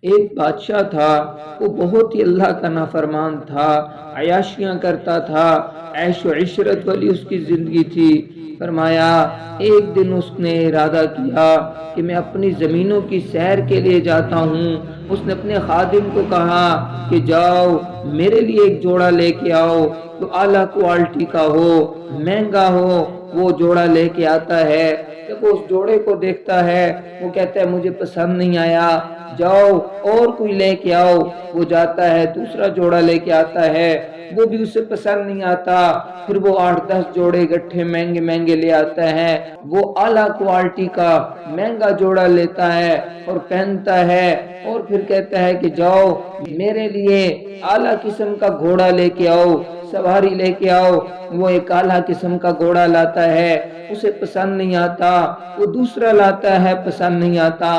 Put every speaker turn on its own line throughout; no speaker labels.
ایک بادشاہ تھا، وہ بہت ہی اللہ کا نافرمان تھا، عیاشیاں کرتا تھا، عیش و عشرت والی اس کی زندگی تھی۔ فرمایا ایک دن اس نے ارادہ کیا کہ میں اپنی زمینوں کی سیر کے لیے جاتا ہوں۔ اس نے اپنے خادم کو کہا کہ جاؤ میرے لیے ایک جوڑا لے کے آؤ جو اعلیٰ کوالٹی کا ہو، مہنگا ہو۔ وہ جوڑا لے کے آتا ہے، جب وہ اس جوڑے کو دیکھتا ہے وہ کہتا ہے مجھے پسند نہیں آیا، جاؤ اور کوئی لے کے آؤ۔ وہ جاتا ہے دوسرا جوڑا لے کے آتا ہے، وہ بھی اسے پسند نہیں آتا۔ پھر وہ 8-10 جوڑے گٹھے مہنگے مہنگے لے آتا ہے، وہ اعلیٰ کوالٹی کا مہنگا جوڑا لیتا ہے اور پہنتا ہے، اور پھر کہتا ہے کہ جاؤ میرے لیے اعلیٰ قسم کا گھوڑا لے کے آؤ، سواری لے کے آؤ۔ وہ ایک اعلیٰ قسم کا گھوڑا لاتا ہے، اسے پسند نہیں آتا۔ وہ دوسرا لاتا ہے، پسند نہیں آتا۔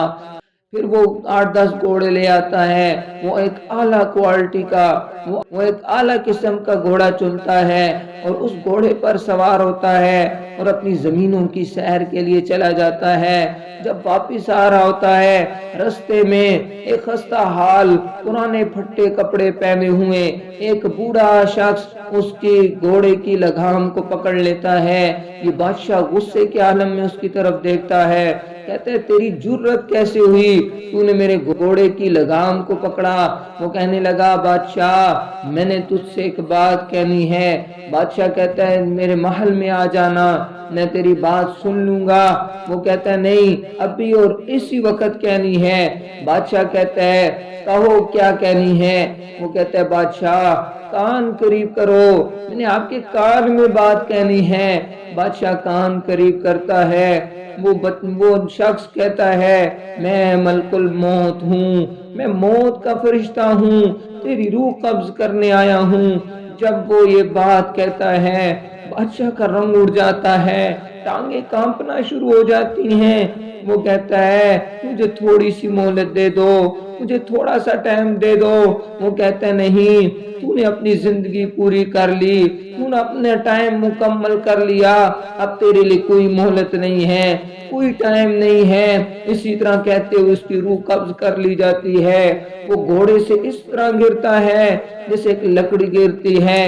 پھر وہ 8-10 گھوڑے لے آتا ہے، وہ ایک اعلیٰ کوالٹی کا، وہ ایک اعلیٰ قسم کا گھوڑا چنتا ہے اور اس گھوڑے پر سوار ہوتا ہے اور اپنی زمینوں کی سیر کے لیے چلا جاتا ہے۔ جب واپس آ رہا ہوتا ہے، رستے میں ایک خستہ حال پرانے پھٹے کپڑے پہنے ہوئے ایک بوڑھا شخص اس کے گھوڑے کی لگام کو پکڑ لیتا ہے۔ یہ بادشاہ غصے کے عالم میں اس کی طرف دیکھتا ہے، کہتے ہیں تیری جرت کیسے ہوئی، تو نے میرے گھوڑے کی لگام کو پکڑا۔ وہ کہنے لگا بادشاہ میں نے تجھ سے ایک بات کہنی ہے۔ بادشاہ کہتا ہے میرے محل میں آ جانا، میں تیری بات سن لوں گا۔ وہ کہتا ہے نہیں ابھی اور اسی وقت کہنی ہے۔ بادشاہ کہتا ہے کہو کیا کہنی ہے۔ وہ کہتا ہے بادشاہ کان قریب کرو، میں نے آپ کے کان میں بات کہنی ہے۔ بادشاہ کان قریب کرتا ہے، وہ شخص کہتا ہے میں ملک الموت ہوں، میں موت کا فرشتہ ہوں، تیری روح قبض کرنے آیا ہوں۔ جب وہ یہ بات کہتا ہے بادشاہ کا رنگ اڑ جاتا ہے، ٹانگیں کانپنا شروع ہو جاتی ہیں۔ وہ کہتا ہے مجھے تھوڑی سی مہلت دے دو، مجھے تھوڑا سا ٹائم دے دو۔ وہ کہتا ہے نہیں، تو نے اپنی زندگی پوری کر لی، تو نے اپنا ٹائم مکمل کر لیا، اب تیرے لیے کوئی مہلت نہیں ہے، کوئی ٹائم نہیں ہے۔ اسی طرح کہتے ہوئے اس کی روح قبض کر لی جاتی ہے۔ وہ گھوڑے سے اس طرح گرتا ہے جیسے ایک لکڑی گرتی ہے۔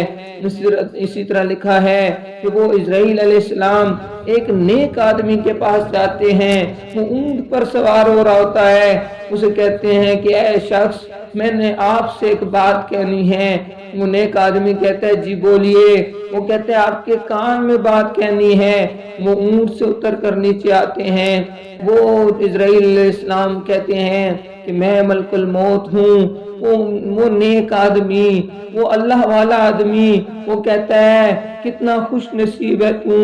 اسی طرح لکھا ہے کہ وہ اسرائیل علیہ السلام ایک نیک آدمی کے پاس جاتے ہیں، وہ اونٹ پر سوار ہو رہا ہوتا ہے، اسے کہتے ہیں کہ اے شخص میں نے آپ سے ایک بات کہنی ہے۔ وہ نیک آدمی کہتا ہے جی بولیے۔ وہ کہتے ہیں آپ کے کان میں بات کہنی ہے۔ وہ اونٹ سے اتر کر نیچے آتے ہیں، وہ اسرائیل علیہ السلام کہتے ہیں کہ میں ملک الموت ہوں۔ وہ نیک آدمی، وہ اللہ والا آدمی، وہ کہتا ہے کتنا خوش نصیب ہے تو،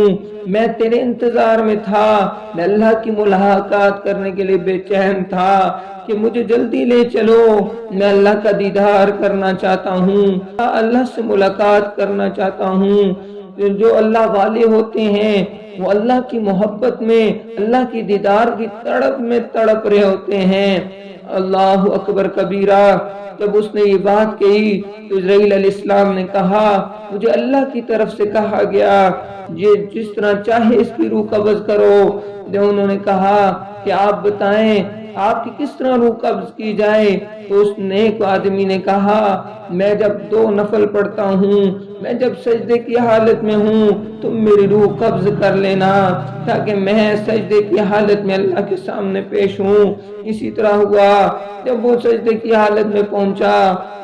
میں تیرے انتظار میں تھا، میں اللہ کی ملاقات کرنے کے لیے بے چین تھا کہ مجھے جلدی لے چلو، میں اللہ کا دیدار کرنا چاہتا ہوں، اللہ سے ملاقات کرنا چاہتا ہوں۔ جو اللہ والے ہوتے ہیں وہ اللہ کی محبت میں، اللہ کی دیدار کی تڑپ میں تڑپ رہے ہوتے ہیں۔ اللہ اکبر کبیرہ۔ جب اس نے یہ بات کہی تو اسرائیل علیہ السلام نے کہا مجھے اللہ کی طرف سے کہا گیا یہ جس طرح چاہے اس کی روح قبض کرو۔ جب انہوں نے کہا کہ آپ بتائیں آپ کی کس طرح روح قبض کی جائے، تو اس نیک آدمی نے کہا میں جب 2 نفل پڑھتا ہوں، میں جب سجدے کی حالت میں ہوں تم میری روح قبض کر لینا تاکہ میں سجدے کی حالت میں اللہ کے سامنے پیش ہوں۔ اسی طرح ہوا، جب وہ سجدے کی حالت میں پہنچا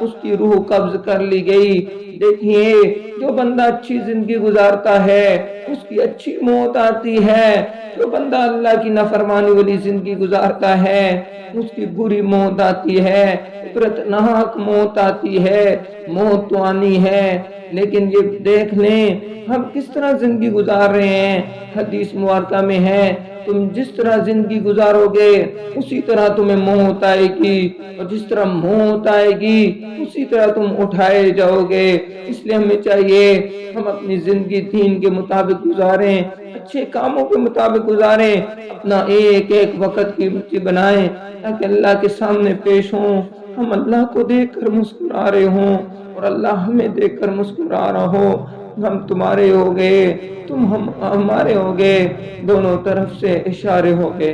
اس کی روح قبض کر لی گئی۔ دیکھیے جو بندہ اچھی زندگی گزارتا ہے اس کی اچھی موت آتی ہے، جو بندہ اللہ کی نافرمانی والی زندگی گزارتا ہے اس کی بری موت آتی ہے، عبرتناک موت آتی ہے۔ موت تو آنی ہے لیکن یہ دیکھ لیں ہم کس طرح زندگی گزار رہے ہیں۔ حدیث مبارکہ میں ہے تم جس طرح زندگی گزارو گے اسی طرح تمہیں موت آئے گی، اور جس طرح موت آئے گی اسی طرح تم اٹھائے جاؤ گے۔ اس لیے ہمیں چاہیے ہم اپنی زندگی دین کے مطابق گزاریں، اچھے کاموں کے مطابق گزاریں، اپنا ایک ایک وقت قیمتی بنائیں تاکہ اللہ کے سامنے پیش ہوں، ہم اللہ کو دیکھ کر مسکرا رہے ہوں اور اللہ ہمیں دیکھ کر مسکرا رہا ہو۔ ہم تمہارے ہو گئے، تم ہمارے ہو گئے، دونوں طرف سے اشارے ہو گئے۔